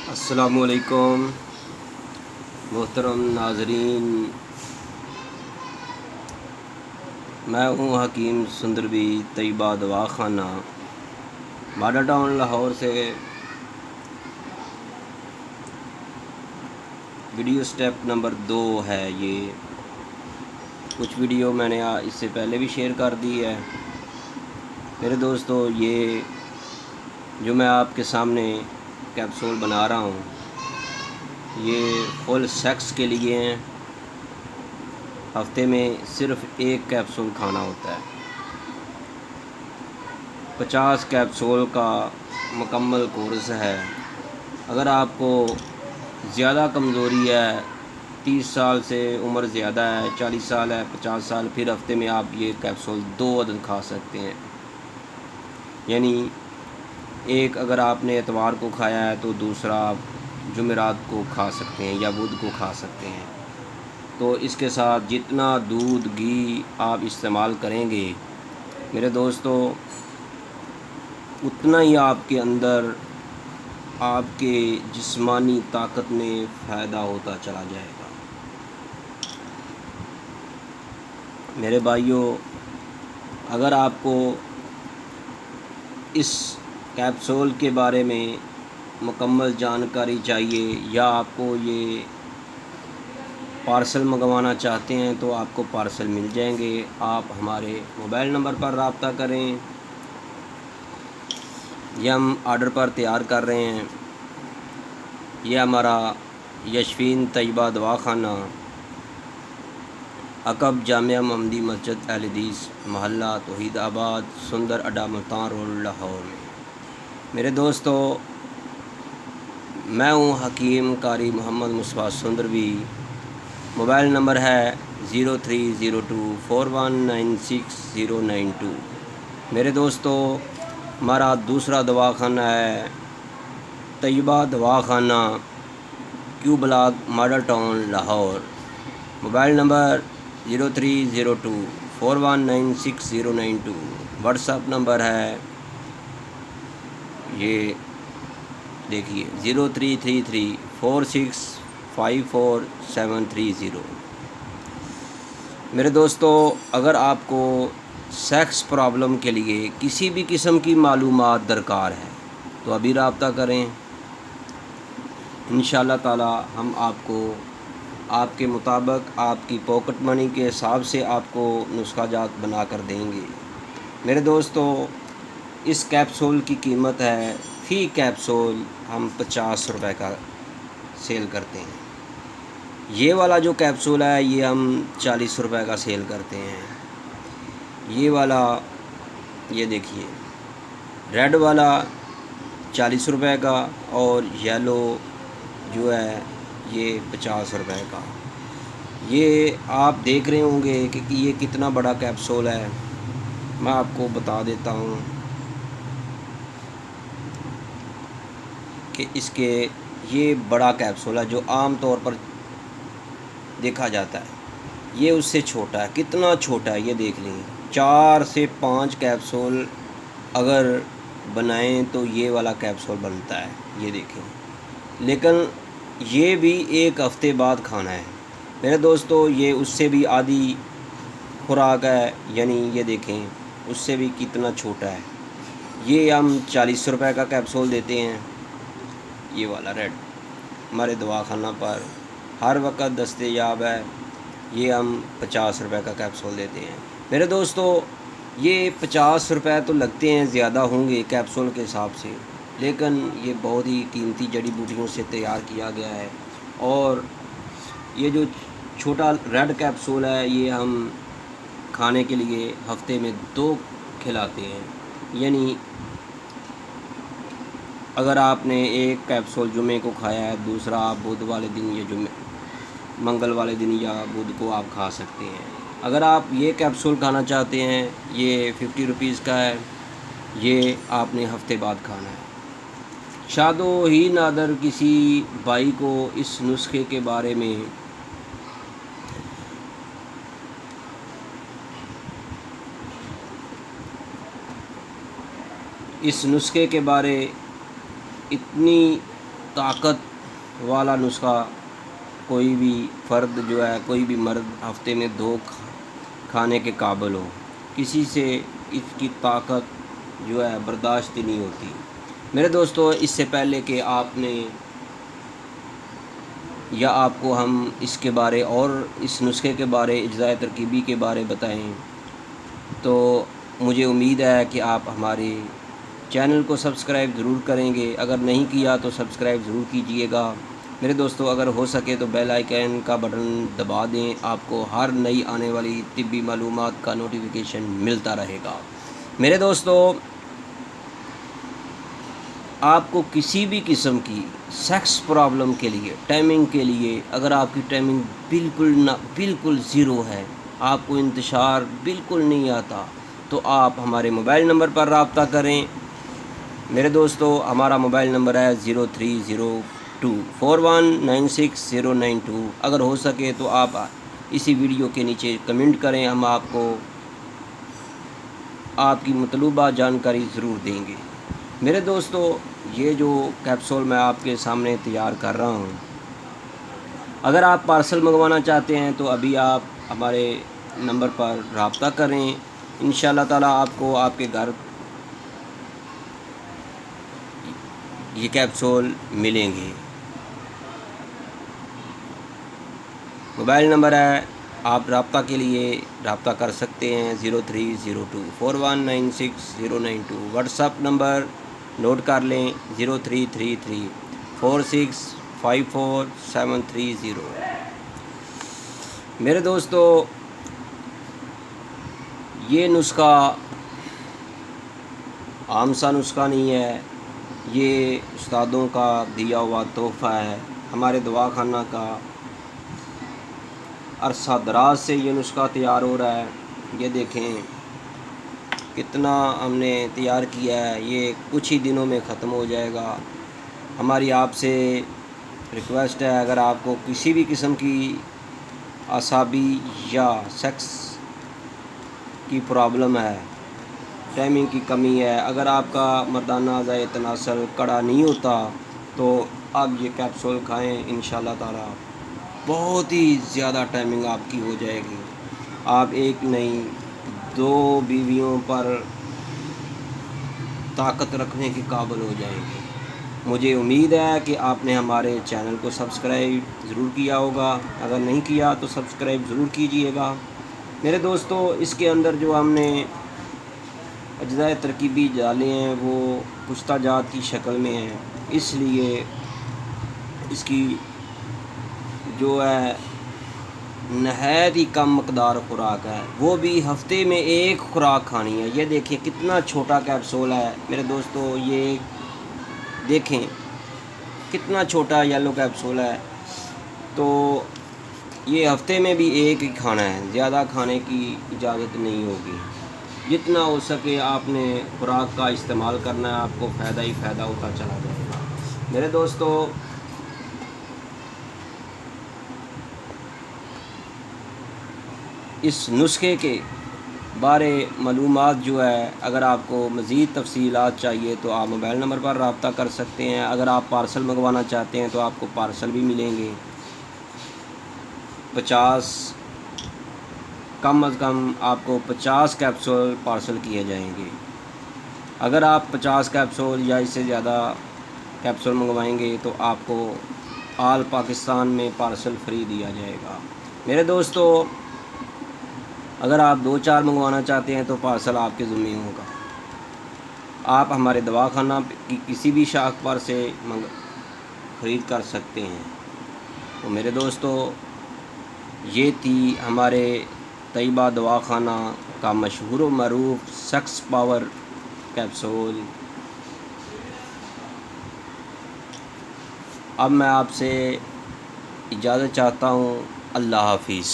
السلام علیکم محترم ناظرین، میں ہوں حکیم سندروی طیبہ دوا خانہ ماڈل ٹاؤن لاہور سے۔ ویڈیو سٹیپ نمبر 2 ہے یہ۔ کچھ ویڈیو میں نے اس سے پہلے بھی شیئر کر دی ہے میرے دوستو۔ یہ جو میں آپ کے سامنے کیپسول بنا رہا ہوں یہ فل سیکس کے لیے ہیں۔ ہفتے میں صرف ایک کیپسول کھانا ہوتا ہے۔ 50 کیپسول کا مکمل کورس ہے۔ اگر آپ کو زیادہ کمزوری ہے، 30 سال سے عمر زیادہ ہے، 40 سال ہے، 50 سال، پھر ہفتے میں آپ یہ کیپسول 2 عدد کھا سکتے ہیں۔ یعنی ایک اگر آپ نے اتوار کو کھایا ہے تو دوسرا آپ جمعرات کو کھا سکتے ہیں یا بدھ کو کھا سکتے ہیں۔ تو اس کے ساتھ جتنا دودھ گھی آپ استعمال کریں گے میرے دوستو، اتنا ہی آپ کے اندر آپ کے جسمانی طاقت میں فائدہ ہوتا چلا جائے گا۔ میرے بھائیوں، اگر آپ کو اس کیپسول کے بارے میں مکمل جانکاری چاہیے یا آپ کو یہ پارسل منگوانا چاہتے ہیں تو آپ کو پارسل مل جائیں گے۔ آپ ہمارے موبائل نمبر پر رابطہ کریں۔ یہ ہم آرڈر پر تیار کر رہے ہیں۔ یہ ہمارا یشفین طیبہ دوا خانہ، عقب جامعہ محمدی مسجد اہل حدیث، محلہ توحید آباد، سندر اڈا، ملتان روڈ، لاہور میں۔ میرے دوستو، میں ہوں حکیم قاری محمد مصطفیٰ سندروی۔ موبائل نمبر ہے 0302419692۔ میرے دوستو، ہمارا دوسرا دوا خانہ ہے طیبہ دوا خانہ، Q block, model town, Lahore. Mobile number 0302419692۔ WhatsApp number ہے یہ دیکھیے 0333465470۔ میرے دوستو، اگر آپ کو سیکس پرابلم کے لیے کسی بھی قسم کی معلومات درکار ہے تو ابھی رابطہ کریں۔ انشاءاللہ تعالی ہم آپ کو آپ کے مطابق آپ کی پاکٹ منی کے حساب سے آپ کو نسخہ جات بنا کر دیں گے۔ میرے دوستو، اس کیپسول کی قیمت ہے، فی کیپسول ہم 50 روپے کا سیل کرتے ہیں۔ یہ والا جو کیپسول ہے یہ ہم 40 روپے کا سیل کرتے ہیں۔ یہ والا یہ دیکھیے ریڈ والا 40 روپے کا، اور یلو جو ہے یہ 50 روپے کا۔ یہ آپ دیکھ رہے ہوں گے کہ یہ کتنا بڑا کیپسول ہے۔ میں آپ کو بتا دیتا ہوں کہ اس کے یہ بڑا کیپسول ہے جو عام طور پر دیکھا جاتا ہے، یہ اس سے چھوٹا ہے۔ کتنا چھوٹا ہے یہ دیکھ لیں۔ 4 سے 5 کیپسول اگر بنائیں تو یہ والا کیپسول بنتا ہے، یہ دیکھیں۔ لیکن یہ بھی ایک ہفتے بعد کھانا ہے میرے دوستو۔ یہ اس سے بھی آدھی خوراک ہے، یعنی یہ دیکھیں اس سے بھی کتنا چھوٹا ہے۔ یہ ہم 40 روپے کا کیپسول دیتے ہیں۔ یہ والا ریڈ ہمارے دواخانہ پر ہر وقت دستیاب ہے۔ یہ ہم 50 روپے کا کیپسول دیتے ہیں۔ میرے دوستو، یہ 50 روپے تو لگتے ہیں، زیادہ ہوں گے کیپسول کے حساب سے، لیکن یہ بہت ہی قیمتی جڑی بوٹیوں سے تیار کیا گیا ہے۔ اور یہ جو چھوٹا ریڈ کیپسول ہے یہ ہم کھانے کے لیے ہفتے میں 2 کھلاتے ہیں۔ یعنی اگر آپ نے ایک کیپسول جمعے کو کھایا ہے، دوسرا آپ بدھ والے دن یا منگل والے دن یا بدھ کو آپ کھا سکتے ہیں۔ اگر آپ یہ کیپسول کھانا چاہتے ہیں، یہ 50 روپیز کا ہے، یہ آپ نے ہفتے بعد کھانا ہے۔ شاد و ہی نادر کسی بھائی کو اس نسخے کے بارے میں اتنی طاقت والا نسخہ کوئی بھی فرد جو ہے، کوئی بھی مرد ہفتے میں 2 کھانے کے قابل ہو، کسی سے اس کی طاقت جو ہے برداشت ہی نہیں ہوتی۔ میرے دوستو، اس سے پہلے کہ آپ نے یا آپ کو ہم اس کے بارے اور اس نسخے کے بارے، اجزاء ترکیبی کے بارے بتائیں، تو مجھے امید ہے کہ آپ ہمارے چینل کو سبسکرائب ضرور کریں گے۔ اگر نہیں کیا تو سبسکرائب ضرور کیجئے گا۔ میرے دوستو، اگر ہو سکے تو بیل آئیکن کا بٹن دبا دیں، آپ کو ہر نئی آنے والی طبی معلومات کا نوٹیفیکیشن ملتا رہے گا۔ میرے دوستو، آپ کو کسی بھی قسم کی سیکس پرابلم کے لیے، ٹائمنگ کے لیے، اگر آپ کی ٹائمنگ بالکل زیرو ہے، آپ کو انتشار بالکل نہیں آتا، تو آپ ہمارے موبائل نمبر پر رابطہ کریں۔ میرے دوستو، ہمارا موبائل نمبر ہے 0302419692۔ اگر ہو سکے تو آپ اسی ویڈیو کے نیچے کمنٹ کریں، ہم آپ کو آپ کی مطلوبہ جانکاری ضرور دیں گے۔ میرے دوستو، یہ جو کیپسول میں آپ کے سامنے تیار کر رہا ہوں، اگر آپ پارسل منگوانا چاہتے ہیں تو ابھی آپ ہمارے نمبر پر رابطہ کریں، انشاءاللہ تعالیٰ آپ کو آپ کے گھر یہ کیپسول ملیں گے۔ موبائل نمبر ہے، آپ رابطہ کے لیے رابطہ کر سکتے ہیں 0302419692۔ واٹس ایپ نمبر نوٹ کر لیں 033346544730۔ میرے دوستو، یہ نسخہ عام سا نسخہ نہیں ہے، یہ استادوں کا دیا ہوا تحفہ ہے۔ ہمارے دواخانہ کا عرصہ دراز سے یہ نسخہ تیار ہو رہا ہے۔ یہ دیکھیں کتنا ہم نے تیار کیا ہے، یہ کچھ ہی دنوں میں ختم ہو جائے گا۔ ہماری آپ سے ریکویسٹ ہے، اگر آپ کو کسی بھی قسم کی اعصابی یا سیکس کی پرابلم ہے، ٹائمنگ کی کمی ہے، اگر آپ کا مردانہ اعضائے تناسل کڑا نہیں ہوتا، تو آپ یہ کیپسول کھائیں، انشاءاللہ تعالیٰ بہت ہی زیادہ ٹائمنگ آپ کی ہو جائے گی۔ آپ ایک نہیں 2 بیویوں پر طاقت رکھنے کے قابل ہو جائیں گے۔ مجھے امید ہے کہ آپ نے ہمارے چینل کو سبسکرائب ضرور کیا ہوگا، اگر نہیں کیا تو سبسکرائب ضرور کیجئے گا۔ میرے دوستو، اس کے اندر جو ہم نے اجزاء ترکیبی ڈالے ہیں وہ پختہ جات کی شکل میں ہیں، اس لیے اس کی جو ہے نہایت ہی کم مقدار خوراک ہے، وہ بھی ہفتے میں 1 خوراک کھانی ہے۔ یہ دیکھیں کتنا چھوٹا کیپسول ہے میرے دوستو، یہ دیکھیں کتنا چھوٹا یلو کیپسول ہے، تو یہ ہفتے میں بھی 1 ہی کھانا ہے، زیادہ کھانے کی اجازت نہیں ہوگی۔ جتنا ہو سکے آپ نے خوراک کا استعمال کرنا ہے، آپ کو فائدہ ہی فائدہ ہوتا چلا جائے گا۔ میرے دوستو، اس نسخے کے بارے معلومات جو ہے، اگر آپ کو مزید تفصیلات چاہیے تو آپ موبائل نمبر پر رابطہ کر سکتے ہیں۔ اگر آپ پارسل منگوانا چاہتے ہیں تو آپ کو پارسل بھی ملیں گے۔ 50 کم از کم آپ کو 50 کیپسول پارسل کیے جائیں گے۔ اگر آپ 50 کیپسول یا اس سے زیادہ کیپسول منگوائیں گے تو آپ کو آل پاکستان میں پارسل فری دیا جائے گا۔ میرے دوستو، اگر آپ 2-4 منگوانا چاہتے ہیں تو پارسل آپ کے ذمہ ہوگا۔ آپ ہمارے دواخانہ کی کسی بھی شاخ پر سے خرید کر سکتے ہیں۔ تو میرے دوستو، یہ تھی ہمارے طیبہ دواخانہ کا مشہور و معروف سیکس پاور کیپسول۔ اب میں آپ سے اجازت چاہتا ہوں، اللہ حافظ۔